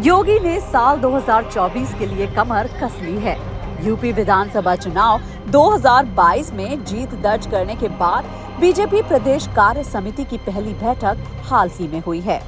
योगी ने साल 2024 के लिए कमर कस ली है। यूपी विधानसभा चुनाव 2022 में जीत दर्ज करने के बाद बीजेपी प्रदेश कार्य समिति की पहली बैठक हाल ही में हुई है।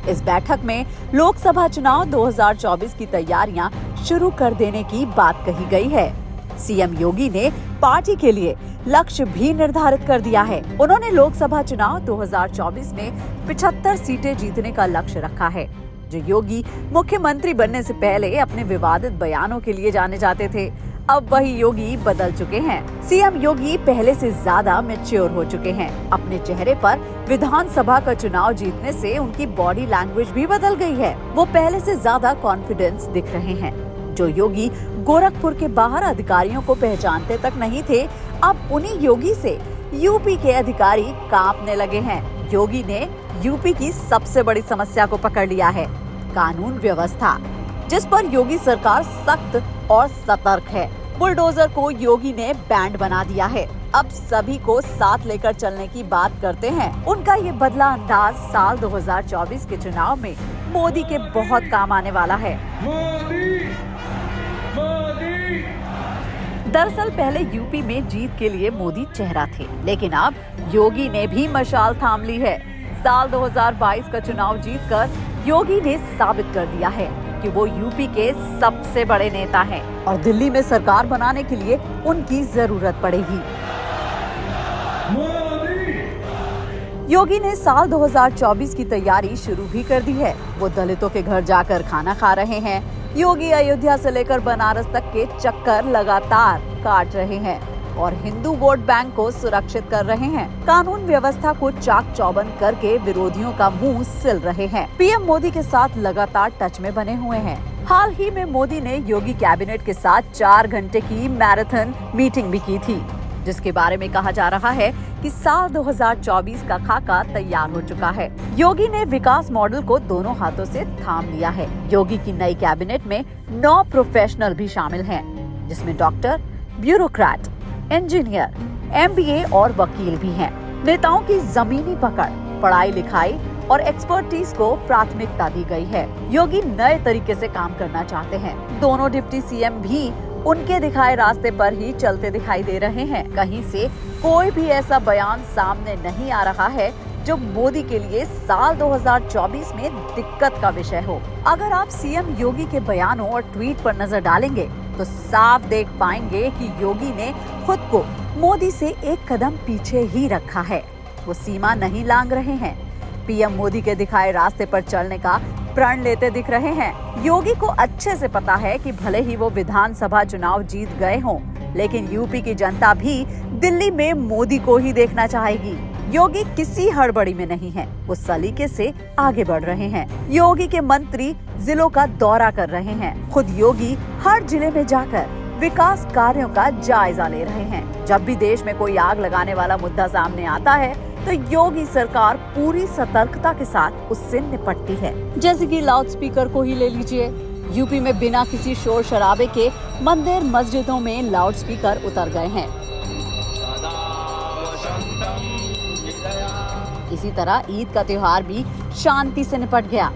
इस बैठक में लोकसभा चुनाव 2024 की तैयारियां शुरू कर देने की बात कही गई है। सीएम योगी ने पार्टी के लिए लक्ष्य भी निर्धारित कर दिया है। उन्होंने लोकसभा चुनाव 2024 में 75 सीटें जीतने का लक्ष्य रखा है। जो योगी मुख्यमंत्री बनने से पहले अपने विवादित बयानों के लिए जाने जाते थे, अब वही योगी बदल चुके हैं। सीएम योगी पहले से ज्यादा मैच्योर हो चुके हैं। अपने चेहरे पर विधानसभा का चुनाव जीतने से उनकी बॉडी लैंग्वेज भी बदल गई है। वो पहले से ज्यादा कॉन्फिडेंस दिख रहे हैं। जो योगी गोरखपुर के बाहर अधिकारियों को पहचानते तक नहीं थे, अब उन्हीं योगी से यूपी के अधिकारी कांपने लगे हैं। योगी ने यूपी की सबसे बड़ी समस्या को पकड़ लिया है, कानून व्यवस्था, जिस पर योगी सरकार सख्त और सतर्क है। बुलडोजर को योगी ने बैंड बना दिया है। अब सभी को साथ लेकर चलने की बात करते हैं। उनका ये बदला अंदाज साल 2024 के चुनाव में मोदी के बहुत काम आने वाला है। दरअसल पहले यूपी में जीत के लिए मोदी चेहरा थे, लेकिन अब योगी ने भी मशाल थाम ली है। साल 2022 का चुनाव जीतकर योगी ने साबित कर दिया है कि वो यूपी के सबसे बड़े नेता हैं और दिल्ली में सरकार बनाने के लिए उनकी जरूरत पड़ेगी। योगी ने साल 2024 की तैयारी शुरू भी कर दी है। वो दलितों के घर जाकर खाना खा रहे हैं। योगी अयोध्या से लेकर बनारस तक के चक्कर लगातार काट रहे हैं और हिंदू वोट बैंक को सुरक्षित कर रहे हैं। कानून व्यवस्था को चाक चौबंद करके विरोधियों का मुंह सिल रहे हैं। पीएम मोदी के साथ लगातार टच में बने हुए हैं। हाल ही में मोदी ने योगी कैबिनेट के साथ 4 घंटे की मैराथन मीटिंग भी की थी, जिसके बारे में कहा जा रहा है कि साल 2024 का खाका तैयार हो चुका है। योगी ने विकास मॉडल को दोनों हाथों से थाम लिया है। योगी की नई कैबिनेट में 9 प्रोफेशनल भी शामिल हैं, जिसमें डॉक्टर, ब्यूरोक्रेट, इंजीनियर, एमबीए और वकील भी हैं। नेताओं की जमीनी पकड़, पढ़ाई लिखाई और एक्सपर्टीज को प्राथमिकता दी गई है। योगी नए तरीके से काम करना चाहते हैं। दोनों डिप्टी सीएम भी उनके दिखाए रास्ते पर ही चलते दिखाई दे रहे हैं। कहीं से कोई भी ऐसा बयान सामने नहीं आ रहा है जो मोदी के लिए साल 2024 में दिक्कत का विषय हो। अगर आप सीएम योगी के बयानों और ट्वीट पर नजर डालेंगे तो साफ देख पाएंगे कि योगी ने खुद को मोदी से एक कदम पीछे ही रखा है। वो सीमा नहीं लांघ रहे हैं। पीएम मोदी के दिखाए रास्ते पर चलने का प्रण लेते दिख रहे हैं। योगी को अच्छे से पता है कि भले ही वो विधानसभा चुनाव जीत गए हों, लेकिन यूपी की जनता भी दिल्ली में मोदी को ही देखना चाहेगी। योगी किसी हड़बड़ी में नहीं है। वो सलीके से आगे बढ़ रहे हैं। योगी के मंत्री जिलों का दौरा कर रहे हैं। खुद योगी हर जिले में जाकर विकास कार्यों का जायजा ले रहे हैं। जब भी देश में कोई आग लगाने वाला मुद्दा सामने आता है तो योगी सरकार पूरी सतर्कता के साथ उससे निपटती है। जैसे कि लाउडस्पीकर को ही ले लीजिए। यूपी में बिना किसी शोर शराबे के मंदिर मस्जिदों में लाउडस्पीकर उतर गए हैं। इसी तरह ईद का त्योहार भी शांति से निपट गया।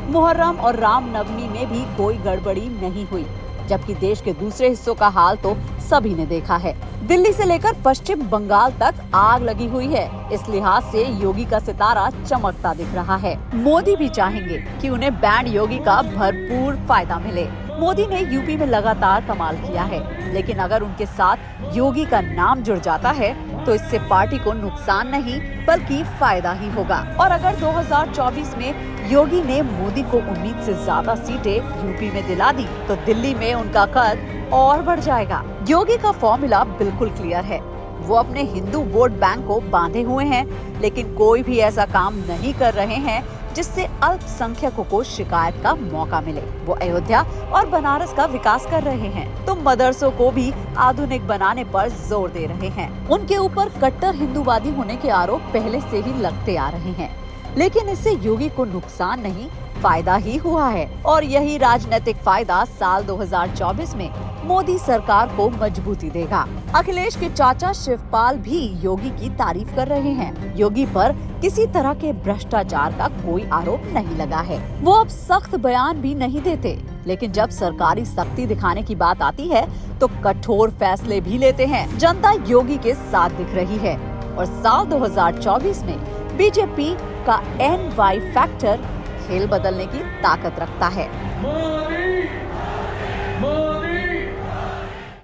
मुहर्रम और रामनवमी में भी कोई गड़बड़ी नहीं हुई, जबकि देश के दूसरे हिस्सों का हाल तो सभी ने देखा है। दिल्ली से लेकर पश्चिम बंगाल तक आग लगी हुई है। इस लिहाज से योगी का सितारा चमकता दिख रहा है। मोदी भी चाहेंगे कि उन्हें बैंड योगी का भरपूर फायदा मिले। मोदी ने यूपी में लगातार कमाल किया है, लेकिन अगर उनके साथ योगी का नाम जुड़ जाता है तो इससे पार्टी को नुकसान नहीं बल्कि फायदा ही होगा। और अगर 2024 में योगी ने मोदी को उम्मीद से ज्यादा सीटें यूपी में दिला दी तो दिल्ली में उनका कद और बढ़ जाएगा। योगी का फॉर्मूला बिल्कुल क्लियर है। वो अपने हिंदू वोट बैंक को बांधे हुए हैं, लेकिन कोई भी ऐसा काम नहीं कर रहे हैं जिससे अल्पसंख्यकों को शिकायत का मौका मिले। वो अयोध्या और बनारस का विकास कर रहे हैं तो मदरसों को भी आधुनिक बनाने पर जोर दे रहे हैं। उनके ऊपर कट्टर हिंदूवादी होने के आरोप पहले से ही लगते आ रहे हैं, लेकिन इससे योगी को नुकसान नहीं फायदा ही हुआ है। और यही राजनीतिक फायदा साल 2024 में मोदी सरकार को मजबूती देगा। अखिलेश के चाचा शिवपाल भी योगी की तारीफ कर रहे हैं। योगी पर किसी तरह के भ्रष्टाचार का कोई आरोप नहीं लगा है। वो अब सख्त बयान भी नहीं देते, लेकिन जब सरकारी सख्ती दिखाने की बात आती है तो कठोर फैसले भी लेते हैं। जनता योगी के साथ दिख रही है और साल 2024 में बीजेपी का NY फैक्टर खेल बदलने की ताकत रखता है।